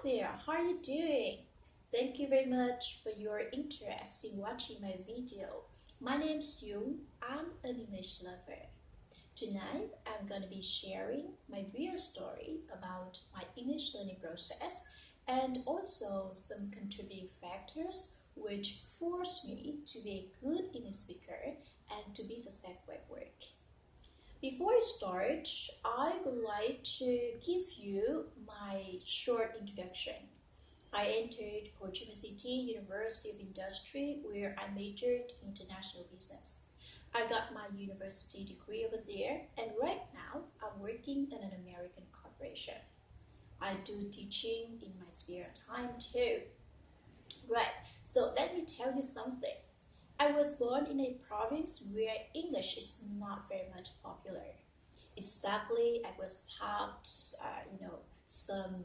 there, how are you doing? Thank you very much for your interest in watching my video. My name is Dung. I'm an English lover. Tonight, I'm going to be sharing my real story about my English learning process and also some contributing factors which forced me to be a good English speaker and to be successful at work. Before I start, I would like to give you my short introduction. I entered Ho Chi Minh City University of Industry where I majored in international business. I got my university degree over there, and right now I'm working in an American corporation. I do teaching in my spare time too. Right, so let me tell you something. I was born in a province where English is not very much popular. Exactly, I was taught, some,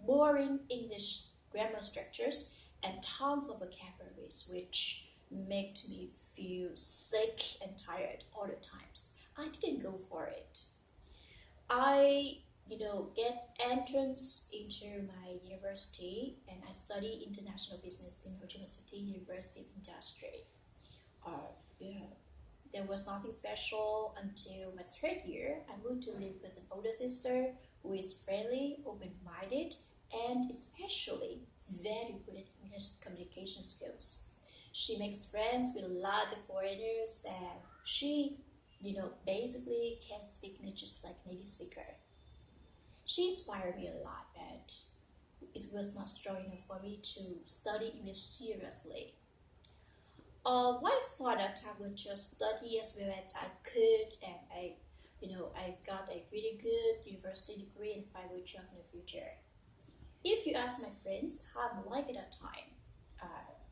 boring English grammar structures and tons of vocabularies, which made me feel sick and tired all the times. I didn't go for it. I get entrance into my university and I study international business in Ho Chi Minh City University of Industry. There was nothing special until my third year. I moved to live with an older sister who is friendly, open-minded, and especially very good at English communication skills. She makes friends with a lot of foreigners and she, basically can speak English just like native speaker. She inspired me a lot, but it was not strong enough for me to study English seriously. I thought that I would just study as well as I could, and I got a really good university degree and find a job in the future. If you ask my friends how I'm like at that time,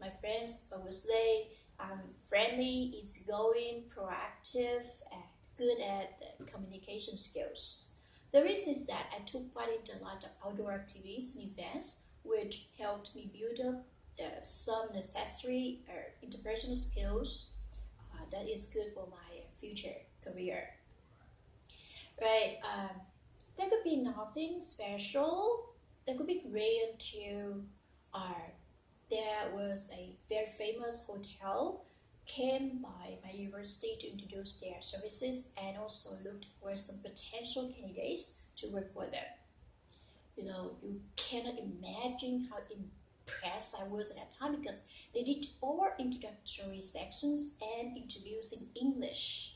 my friends would say I'm friendly, easygoing, proactive, and good at communication skills. The reason is that I took part in a lot of outdoor activities and events, which helped me build up some necessary interpersonal skills that is good for my future career. Right? There could be nothing special. That could be great until there was a very famous hotel came by my university to introduce their services and also looked for some potential candidates to work for them. You cannot imagine how impressed I was at that time because they did all introductory sections and interviews in English.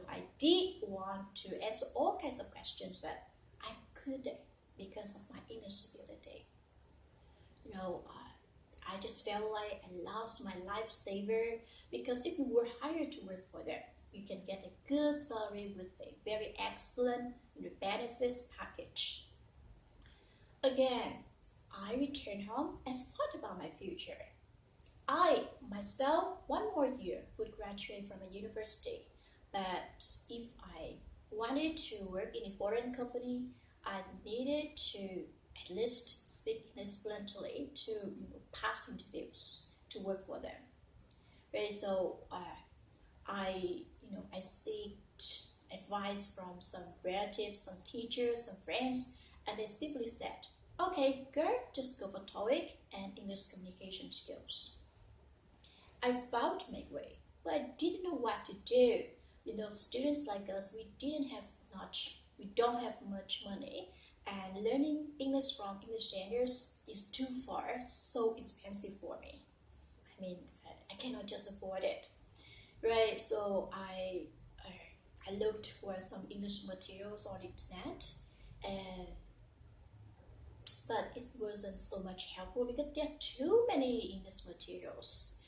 I did want to answer all kinds of questions, but I couldn't because of my English ability. I just felt like I lost my lifesaver because if you were hired to work for them, you can get a good salary with a very excellent benefits package. Again, I returned home and thought about my future. I, myself, one more year would graduate from a university, but if I wanted to work in a foreign company, I needed to at least speak English fluently to pass interviews to work for them. Right? So I seeked advice from some relatives, some teachers, some friends, and they simply said, "Okay, girl, just go for TOEIC and English communication skills." I found my way, but I didn't know what to do. Students like us, we don't have much money. And learning English from English standards is too far, so expensive for me. I cannot just afford it, right? So I looked for some English materials on the internet, but it wasn't so much helpful because there are too many English materials.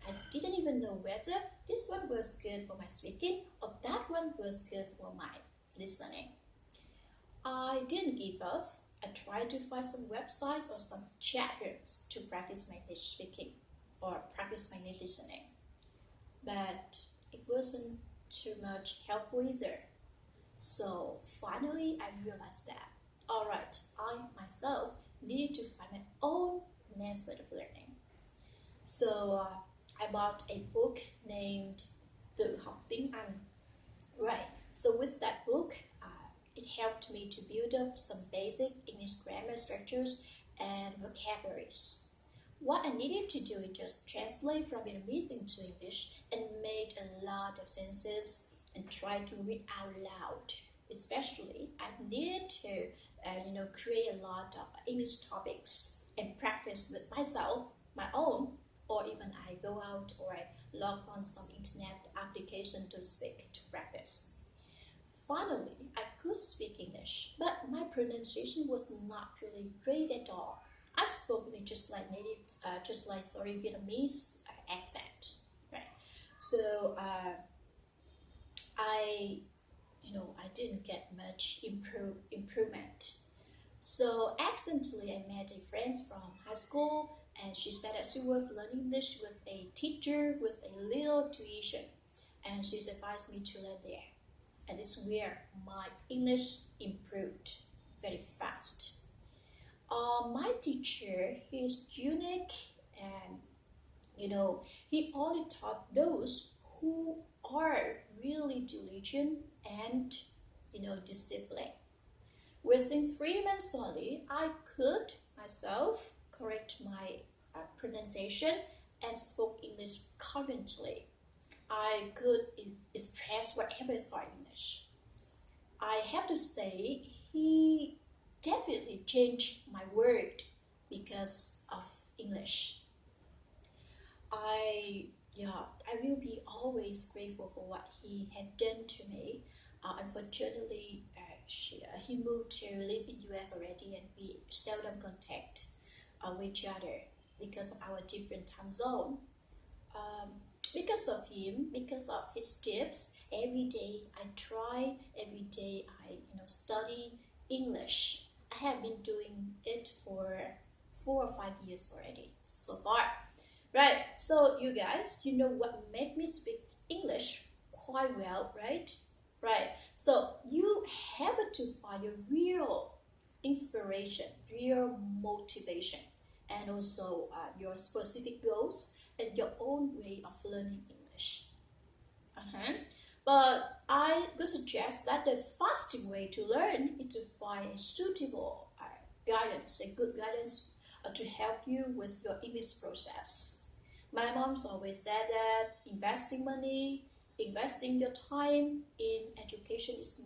And I didn't even know whether this one was good for my speaking or that one was good for my listening. I didn't give up. I tried to find some websites or some chat rooms to practice my English speaking or practice my English listening. But it wasn't too much helpful either. So finally I realized that, alright, I myself needed to find my own method of learning. So I bought a book named Tự học tiếng Anh. Right, so with that book, it helped me to build up some basic English grammar structures and vocabularies. What I needed to do is just translate from Vietnamese into English and made a lot of sentences and try to read out loud. Especially, I needed to create a lot of English topics and practice with myself, my own, or even I go out or I log on some internet application to speak, to practice. Finally, I could speak English, but my pronunciation was not really great at all. I spoke it just like Vietnamese accent, right? So I didn't get much improvement. So accidentally, I met a friend from high school, and she said that she was learning English with a teacher with a little tuition, and she advised me to learn there. And it's where my English improved very fast. My teacher, he is unique, and he only taught those who are really diligent and disciplined. Within 3 months only, I could myself correct my pronunciation and spoke English confidently. I could express whatever I thought in English. I have to say, he definitely changed my word because of English. I will be always grateful for what he had done to me. Unfortunately, he moved to live in US already, and we seldom contact with each other because of our different time zone. Because of him, because of his tips, every day I try, every day I study English. I have been doing it for 4 or 5 years already so far. Right, so you guys, you know what made me speak English quite well, right? Right, so you have to find your real inspiration, real motivation, and also your specific goals and your own way of learning English. But I would suggest that the fastest way to learn is to find a suitable guidance, a good guidance to help you with your English process. My mom's always said that investing money, investing your time in education is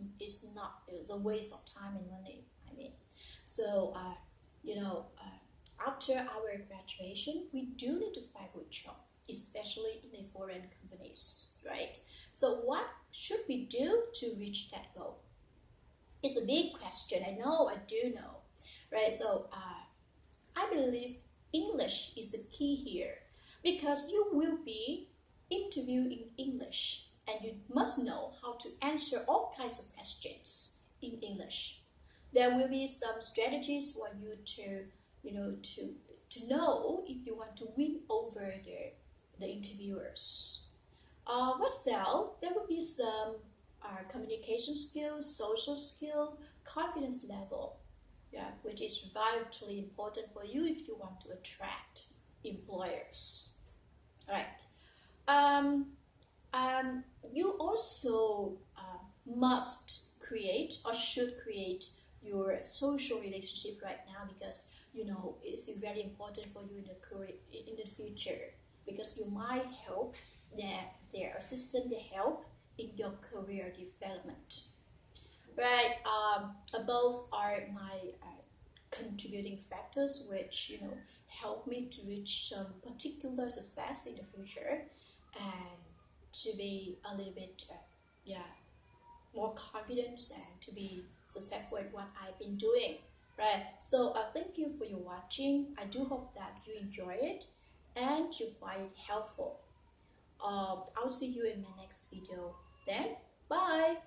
not a waste of time and money. So after our graduation, we do need to find a good job, especially in the foreign companies, right? So what should we do to reach that goal? It's a big question. I know, I do know, right? So I believe English is the key here, because you will be interviewed in English, and you must know how to answer all kinds of questions in English. There will be some strategies for you to know if you want to win over the interviewers. What's else? There will be some communication skills, social skill, confidence level, which is vitally important for you if you want to attract employers. Right. You also must create or should create your social relationship right now, because it's very important for you in the future, because you might help their assistant, their help in your career development. Right. Above are my contributing factors which help me to reach some particular success in the future, and to be a little bit more confident and to be successful at what I've been doing, right? So thank you for your watching. I do hope that you enjoy it and you find it helpful. I'll see you in my next video then. Bye.